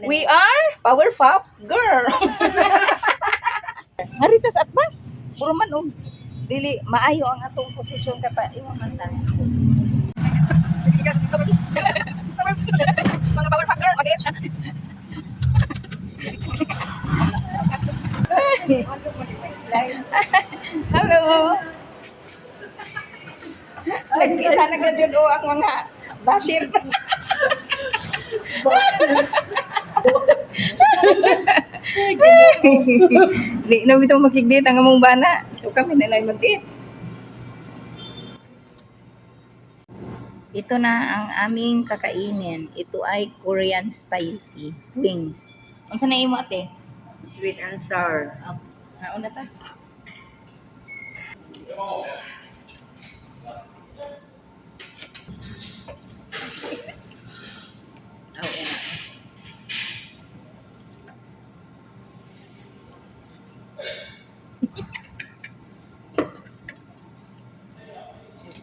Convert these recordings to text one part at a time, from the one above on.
We are Powerpuff Girl. Ngaritas at ba? Puro man dili maayo ang atong posisyon kapa iwan man ta. Mga Powerpuff Girl, magit. Hello. Nagkita na gadyo ang mga bashir. Di na bitaw makigdate ang among bana. So kami na lang mag-date. Ito na ang aming kakainin. Ito ay Korean spicy wings. Unsa na imo ate? Sweet and sour. Nauna ta. Okay na.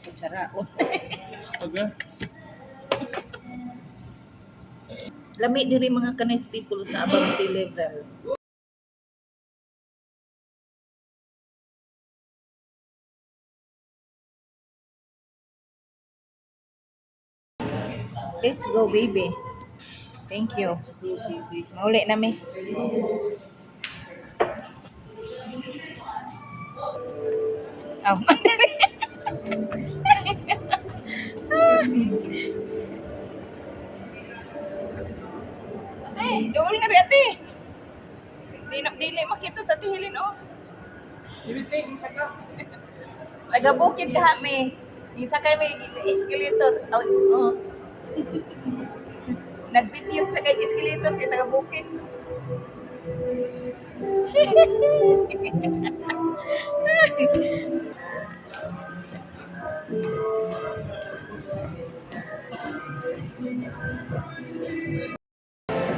Kutsaraon. Okay. Lami diri mga kanais people sa above sea level. Let's go, baby. Thank you. Mauli na mi. Oh, mandali. Ate, doon na rin ate. Dili makita sa tihilin oh. Isa ka. Nagabukid ka kami. Isa kayo may escalator. Oh. Nagbitiyog sa kay escalator kay taga-bukid.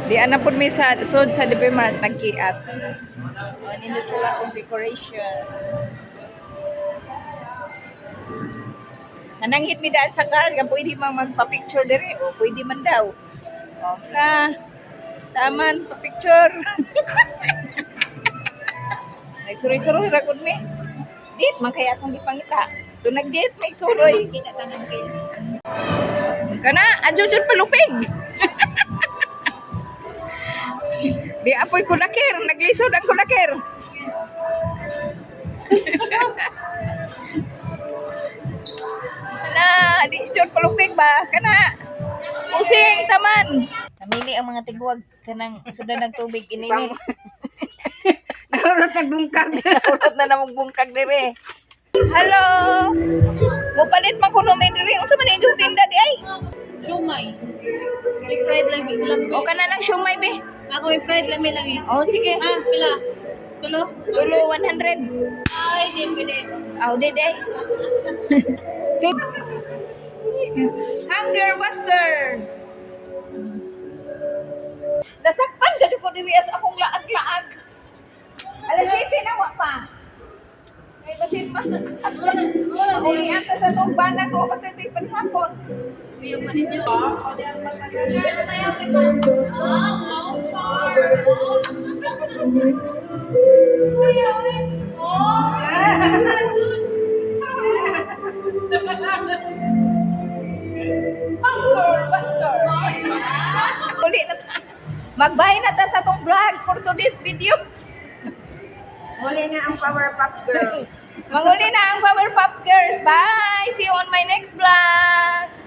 Di ana pud may sa sud sa DP Mart nagkiat. Nindot sila kung decoration. Nananghit mi daan sa car, nga pwede man magpa-picture diri o pwede man daw. O ka, taman, pa-picture. Nagsuroy-suroy, ragod mi. Dit, man kaya akong ipangita. So nag-dit, may suroy. Kita tanang kin. Kana, adyo-dyon palupig. Di apoy kulakir, naglisod ang kulakir. Na, di jud palupig ba? Kana. Pusing taman. Namili ang mga tigwag kanang sudan ng tubig inini. Nahurot nagbungkag. Nahurot na namong bungkag dire. Hello. Mupalit man kuno may dire. Unsa man inyong tinda di ay? Lumay. May fried lami lang. O kana lang siomay be. Ako may fried lami lang eh. O sige. Ah, pila. Tulo? Tulo 100. Ay, di pwede. Aw di day. Hunger Buster. Nasakpan ka ko diri as akong laag-laag. Alas 7 na wa pa. Ay basin pa. Uli ata sa tong bana ko pati panhapon. Yung maninyo. Cheers tayo kay ma'am. Hunger Buster. Uli na ta. Magbahay na ta sa tong vlog for today's video. Muli nga ang Powerpuff Girls. Manguli na ang Powerpuff Girls. Bye! See you on my next vlog!